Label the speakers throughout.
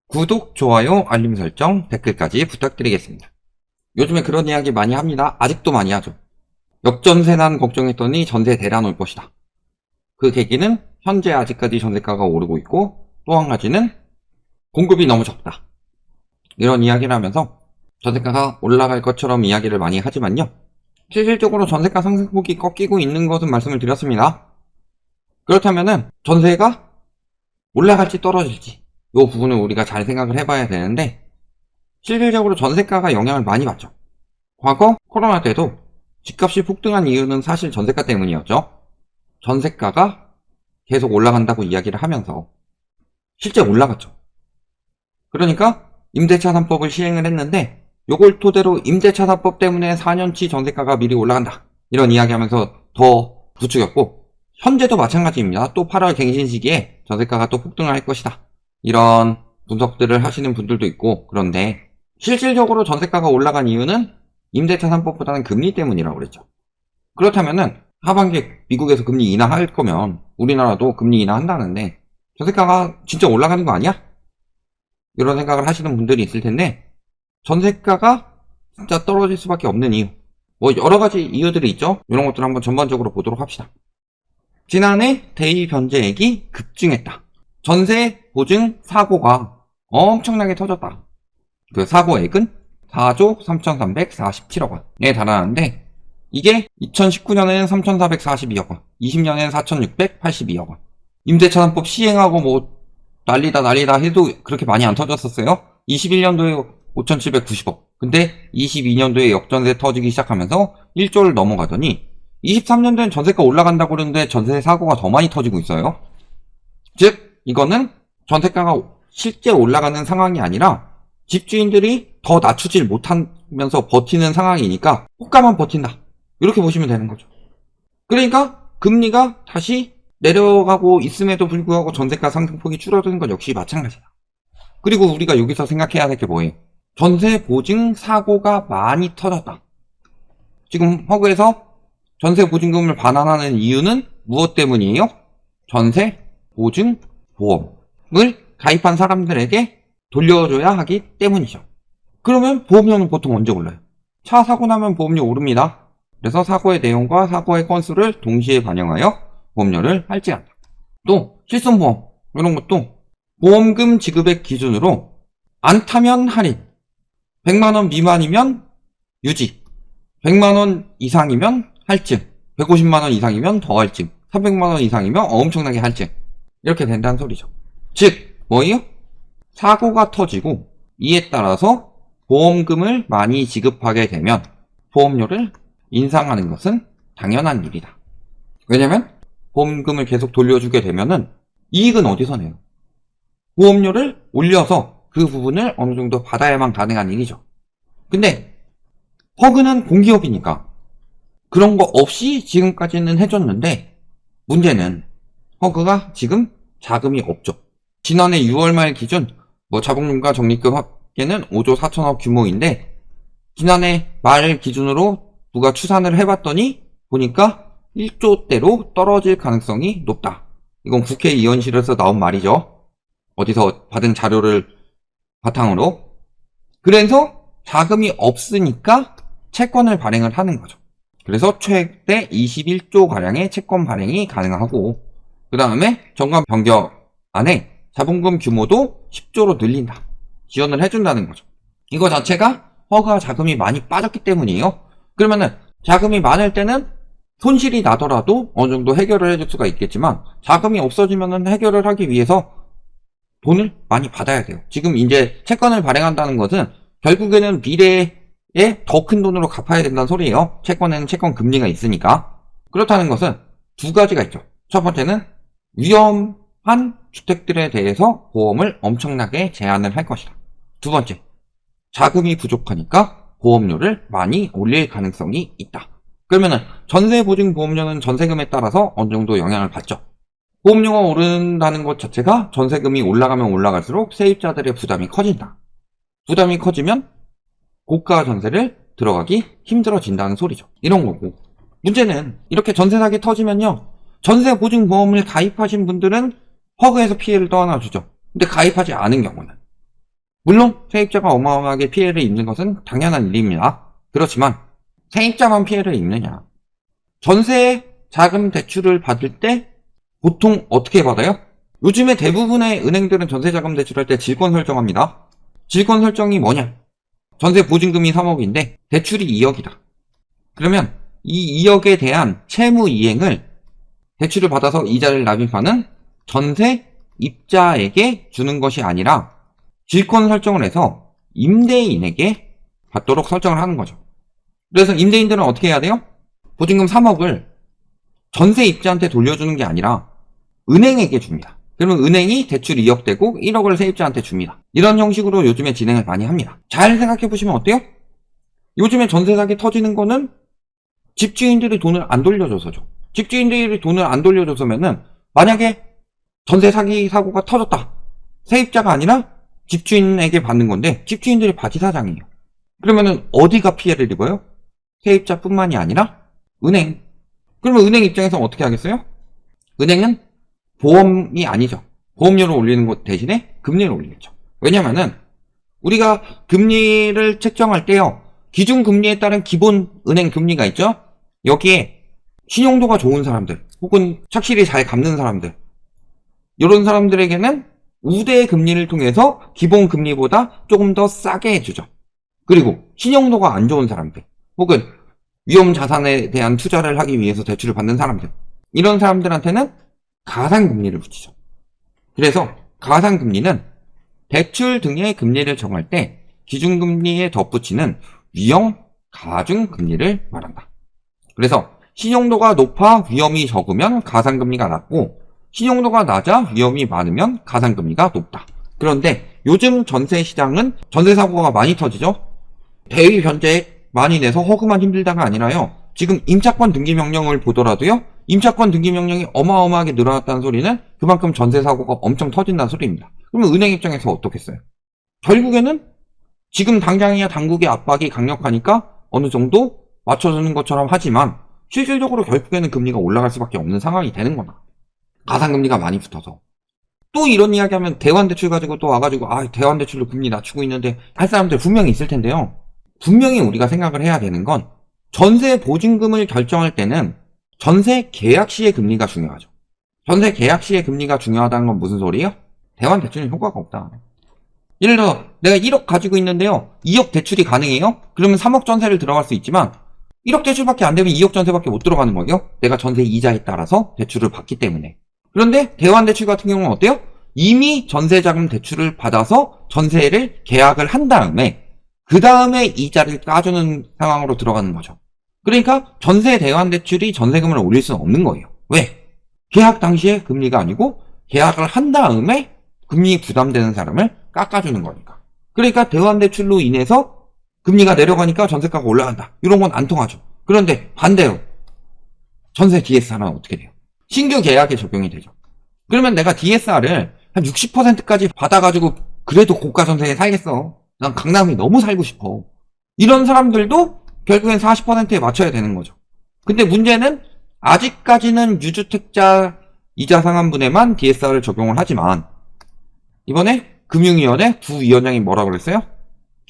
Speaker 1: 구독, 좋아요, 알림 설정, 댓글까지 부탁드리겠습니다. 요즘에 그런 이야기 많이 합니다. 아직도 많이 하죠. 역전세 난 걱정했더니 전세 대란 올 것이다. 그 계기는 현재 아직까지 전세가가 오르고 있고, 또 한 가지는 공급이 너무 적다. 이런 이야기를 하면서 전세가가 올라갈 것처럼 이야기를 많이 하지만요. 실질적으로 전세가 상승폭이 꺾이고 있는 것은 말씀을 드렸습니다. 그렇다면은 전세가 올라갈지 떨어질지 이 부분을 우리가 잘 생각을 해봐야 되는데, 실질적으로 전세가가 영향을 많이 받죠. 과거 코로나 때도 집값이 폭등한 이유는 사실 전세가 때문이었죠. 전세가가 계속 올라간다고 이야기를 하면서 실제 올라갔죠. 그러니까 임대차 3법을 시행을 했는데, 요걸 토대로 임대차 3법 때문에 4년치 전세가가 미리 올라간다, 이런 이야기하면서 더 부추겼고, 현재도 마찬가지입니다. 또 8월 갱신 시기에 전세가가 또 폭등을 할 것이다, 이런 분석들을 하시는 분들도 있고. 그런데 실질적으로 전세가가 올라간 이유는 임대차 3법보다는 금리 때문이라고 그랬죠. 그렇다면은 하반기에 미국에서 금리 인하할 거면 우리나라도 금리 인하한다는데 전세가가 진짜 올라가는 거 아니야? 이런 생각을 하시는 분들이 있을 텐데, 전세가가 진짜 떨어질 수밖에 없는 이유, 뭐 여러 가지 이유들이 있죠. 이런 것들을 한번 전반적으로 보도록 합시다. 지난해 대위 변제액이 급증했다. 전세 보증 사고가 엄청나게 터졌다. 그 사고액은 4조 3,347억 원에 달하는데, 이게 2019년에는 3,442억 원, 20년에는 4,682억 원. 임대차 3법 시행하고 뭐 난리다 해도 그렇게 많이 안 터졌었어요. 21년도에 5,790억. 근데 22년도에 역전세 터지기 시작하면서 1조를 넘어가더니 23년도엔 전세가 올라간다고 그러는데 전세 사고가 더 많이 터지고 있어요. 즉 이거는 전세가가 실제 올라가는 상황이 아니라 집주인들이 더 낮추질 못하면서 버티는 상황이니까 호가만 버틴다, 이렇게 보시면 되는 거죠. 그러니까 금리가 다시 내려가고 있음에도 불구하고 전세가 상승폭이 줄어드는 건 역시 마찬가지다. 그리고 우리가 여기서 생각해야 될 게 뭐예요? 전세 보증 사고가 많이 터졌다. 지금 허그에서 전세 보증금을 반환하는 이유는 무엇 때문이에요? 전세 보증 보험을 가입한 사람들에게 돌려줘야 하기 때문이죠. 그러면 보험료는 보통 언제 올라요? 차 사고 나면 보험료 오릅니다. 그래서 사고의 내용과 사고의 건수를 동시에 반영하여 보험료를 할지한다. 또 실손보험 이런 것도 보험금 지급액 기준으로 안 타면 할인, 100만원 미만이면 유지, 100만원 이상이면 할증, 150만원 이상이면 더 할증, 300만원 이상이면 엄청나게 할증, 이렇게 된다는 소리죠. 즉 뭐예요? 사고가 터지고 이에 따라서 보험금을 많이 지급하게 되면 보험료를 인상하는 것은 당연한 일이다. 왜냐면 보험금을 계속 돌려주게 되면은 이익은 어디서 내요? 보험료를 올려서 그 부분을 어느 정도 받아야만 가능한 일이죠. 근데 허그는 공기업이니까 그런 거 없이 지금까지는 해줬는데, 문제는 허그가 지금 자금이 없죠. 지난해 6월 말 기준 뭐 자본금과 적립금 합계는 5조 4천억 규모인데, 지난해 말 기준으로 누가 추산을 해봤더니 보니까 1조대로 떨어질 가능성이 높다. 이건 국회의원실에서 나온 말이죠. 어디서 받은 자료를 바탕으로. 그래서 자금이 없으니까 채권을 발행을 하는 거죠. 그래서 최대 21조가량의 채권 발행이 가능하고, 그 다음에 정관 변경 안에 자본금 규모도 10조로 늘린다, 지원을 해준다는 거죠. 이거 자체가 허가 자금이 많이 빠졌기 때문이에요. 그러면은 자금이 많을 때는 손실이 나더라도 어느 정도 해결을 해줄 수가 있겠지만, 자금이 없어지면은 해결을 하기 위해서 돈을 많이 받아야 돼요. 지금 이제 채권을 발행한다는 것은 결국에는 미래에 더 큰 돈으로 갚아야 된다는 소리예요. 채권에는 채권 금리가 있으니까. 그렇다는 것은 두 가지가 있죠. 첫 번째는 위험한 주택들에 대해서 보험을 엄청나게 제한을 할 것이다. 두 번째, 자금이 부족하니까 보험료를 많이 올릴 가능성이 있다. 그러면은 전세보증보험료는 전세금에 따라서 어느 정도 영향을 받죠. 보험료가 오른다는 것 자체가 전세금이 올라가면 올라갈수록 세입자들의 부담이 커진다. 부담이 커지면 고가 전세를 들어가기 힘들어진다는 소리죠. 이런 거고, 문제는 이렇게 전세 사기 터지면요, 전세 보증보험을 가입하신 분들은 허그에서 피해를 떠안아주죠. 근데 가입하지 않은 경우는 물론 세입자가 어마어마하게 피해를 입는 것은 당연한 일입니다. 그렇지만 세입자만 피해를 입느냐? 전세 자금 대출을 받을 때 보통 어떻게 받아요? 요즘에 대부분의 은행들은 전세 자금 대출할 때 질권 설정합니다. 질권 설정이 뭐냐? 전세 보증금이 3억인데 대출이 2억이다. 그러면 이 2억에 대한 채무 이행을 대출을 받아서 이자를 납입하는 전세 입자에게 주는 것이 아니라 질권 설정을 해서 임대인에게 받도록 설정을 하는 거죠. 그래서 임대인들은 어떻게 해야 돼요? 보증금 3억을 전세 입자한테 돌려주는 게 아니라 은행에게 줍니다. 그러면 은행이 대출 2억 대고 1억을 세입자한테 줍니다. 이런 형식으로 요즘에 진행을 많이 합니다. 잘 생각해 보시면 어때요? 요즘에 전세 사기 터지는 거는 집주인들이 돈을 안 돌려줘서죠. 집주인들이 돈을 안 돌려줘서면은 만약에 전세 사기 사고가 터졌다. 세입자가 아니라 집주인에게 받는 건데 집주인들이 바지사장이에요. 그러면은 어디가 피해를 입어요? 세입자뿐만이 아니라 은행. 그러면 은행 입장에서 어떻게 하겠어요? 은행은 보험이 아니죠. 보험료를 올리는 것 대신에 금리를 올리겠죠. 왜냐면은 우리가 금리를 책정할 때요. 기준금리에 따른 기본 은행 금리가 있죠. 여기에 신용도가 좋은 사람들 혹은 착실히 잘 갚는 사람들 이런 사람들에게는 우대 금리를 통해서 기본 금리보다 조금 더 싸게 해주죠. 그리고 신용도가 안 좋은 사람들 혹은 위험 자산에 대한 투자를 하기 위해서 대출을 받는 사람들 이런 사람들한테는 가상금리를 붙이죠. 그래서 가상금리는 대출 등의 금리를 정할 때 기준금리에 덧붙이는 위험 가중금리를 말한다. 그래서 신용도가 높아 위험이 적으면 가상금리가 낮고 신용도가 낮아 위험이 많으면 가상금리가 높다. 그런데 요즘 전세 시장은 전세 사고가 많이 터지죠. 대위 변제액 많이 내서 허그만 힘들다가 아니라요. 지금 임차권 등기 명령을 보더라도요. 임차권 등기 명령이 어마어마하게 늘어났다는 소리는 그만큼 전세 사고가 엄청 터진다는 소리입니다. 그러면 은행 입장에서 어떻겠어요? 결국에는 지금 당장이야 당국의 압박이 강력하니까 어느 정도 맞춰주는 것처럼 하지만 실질적으로 결국에는 금리가 올라갈 수밖에 없는 상황이 되는 거다. 가상금리가 많이 붙어서. 또 이런 이야기 하면 대환대출 가지고 또 와가지고 대환대출로 금리 낮추고 있는데 할 사람들 분명히 있을 텐데요. 분명히 우리가 생각을 해야 되는 건 전세 보증금을 결정할 때는 전세 계약 시의 금리가 중요하죠. 전세 계약 시의 금리가 중요하다는 건 무슨 소리예요? 대환대출은 효과가 없다. 예를 들어 내가 1억 가지고 있는데요. 2억 대출이 가능해요? 그러면 3억 전세를 들어갈 수 있지만 1억 대출밖에 안 되면 2억 전세밖에 못 들어가는 거예요. 내가 전세 이자에 따라서 대출을 받기 때문에. 그런데 대환대출 같은 경우는 어때요? 이미 전세자금 대출을 받아서 전세를 계약을 한 다음에 그 다음에 이자를 까주는 상황으로 들어가는 거죠. 그러니까 전세 대환대출이 전세금을 올릴 수는 없는 거예요. 왜? 계약 당시에 금리가 아니고 계약을 한 다음에 금리 부담되는 사람을 깎아주는 거니까. 그러니까 대환대출로 인해서 금리가 내려가니까 전세가가 올라간다. 이런 건 안 통하죠. 그런데 반대로 전세 DSR은 어떻게 돼요? 신규 계약에 적용이 되죠. 그러면 내가 DSR을 한 60%까지 받아가지고 그래도 고가 전세에 살겠어. 난 강남이 너무 살고 싶어. 이런 사람들도 결국엔 40%에 맞춰야 되는 거죠. 근데 문제는 아직까지는 유주택자 이자 상환분에만 DSR을 적용을 하지만 이번에 금융위원회 부위원장이 뭐라고 그랬어요?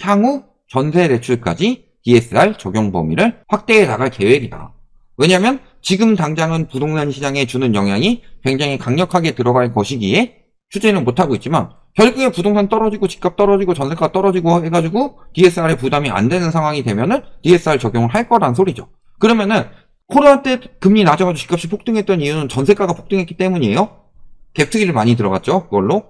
Speaker 1: 향후 전세 대출까지 DSR 적용 범위를 확대해 나갈 계획이다. 왜냐하면 지금 당장은 부동산 시장에 주는 영향이 굉장히 강력하게 들어갈 것이기에 추진을 못하고 있지만 결국에 부동산 떨어지고 집값 떨어지고 전세가 떨어지고 해가지고 DSR에 부담이 안 되는 상황이 되면은 DSR 적용을 할 거란 소리죠. 그러면은 코로나 때 금리 낮아가지고 집값이 폭등했던 이유는 전세가가 폭등했기 때문이에요. 갭투기를 많이 들어갔죠. 그걸로.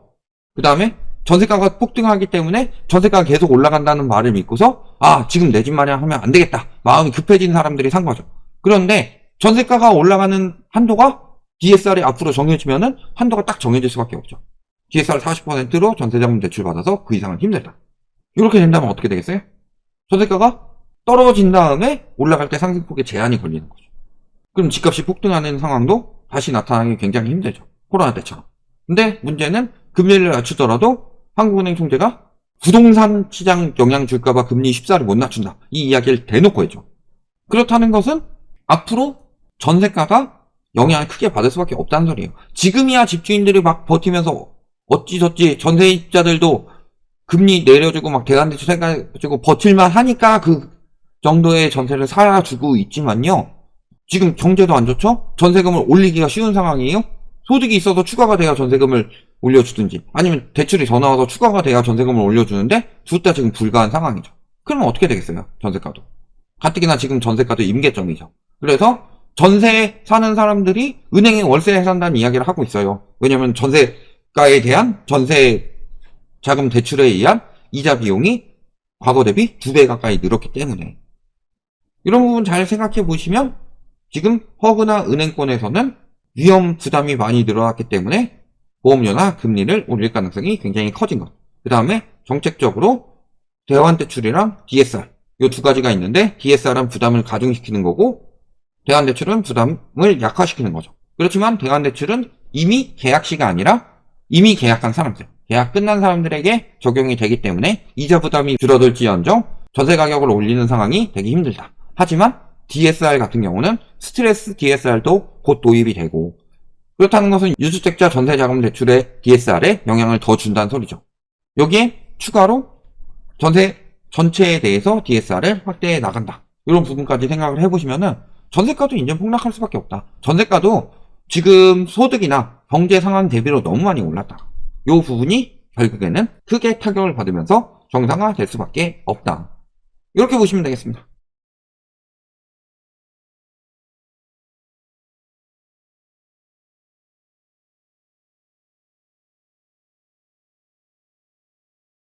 Speaker 1: 그 다음에 전세가가 폭등하기 때문에 전세가가 계속 올라간다는 말을 믿고서 지금 내 집 마련하면 안 되겠다. 마음이 급해진 사람들이 산 거죠. 그런데 전세가가 올라가는 한도가 DSR이 앞으로 정해지면은 한도가 딱 정해질 수밖에 없죠. DSR 40%로 전세자금 대출 받아서 그 이상은 힘들다. 이렇게 된다면 어떻게 되겠어요? 전세가가 떨어진 다음에 올라갈 때 상승폭에 제한이 걸리는 거죠. 그럼 집값이 폭등하는 상황도 다시 나타나기 굉장히 힘들죠. 코로나 때처럼. 근데 문제는 금리를 낮추더라도 한국은행 총재가 부동산 시장 영향 줄까봐 금리 14를 못 낮춘다. 이 이야기를 대놓고 했죠. 그렇다는 것은 앞으로 전세가가 영향을 크게 받을 수밖에 없다는 소리예요. 지금이야 집주인들이 막 버티면서 어찌저찌 전세입자들도 금리 내려주고 막 대환대출 해가지고 버틸만 하니까 그 정도의 전세를 사주고 있지만요. 지금 경제도 안 좋죠? 전세금을 올리기가 쉬운 상황이에요? 소득이 있어서 추가가 돼야 전세금을 올려주든지 아니면 대출이 더 나와서 추가가 돼야 전세금을 올려주는데 둘 다 지금 불가한 상황이죠. 그러면 어떻게 되겠어요? 전세가도. 가뜩이나 지금 전세가도 임계점이죠. 그래서 전세 사는 사람들이 은행에 월세에 산다는 이야기를 하고 있어요. 왜냐면 전세가에 대한 전세 자금 대출에 의한 이자 비용이 과거 대비 2배 가까이 늘었기 때문에 이런 부분 잘 생각해 보시면 지금 허그나 은행권에서는 위험 부담이 많이 늘어났기 때문에 보험료나 금리를 올릴 가능성이 굉장히 커진 것. 그 다음에 정책적으로 대환대출이랑 DSR 이 두 가지가 있는데 DSR은 부담을 가중시키는 거고 대환대출은 부담을 약화시키는 거죠. 그렇지만 대환대출은 이미 계약시가 아니라 이미 계약한 사람들, 계약 끝난 사람들에게 적용이 되기 때문에 이자 부담이 줄어들지언정 전세 가격을 올리는 상황이 되기 힘들다. 하지만 DSR 같은 경우는 스트레스 DSR도 곧 도입이 되고 그렇다는 것은 유주택자 전세자금 대출의 DSR에 영향을 더 준다는 소리죠. 여기에 추가로 전세 전체에 대해서 DSR을 확대해 나간다. 이런 부분까지 생각을 해보시면은 전세가도 인제 폭락할 수밖에 없다. 전세가도 지금 소득이나 경제 상황 대비로 너무 많이 올랐다. 이 부분이 결국에는 크게 타격을 받으면서 정상화될 수밖에 없다. 이렇게 보시면 되겠습니다.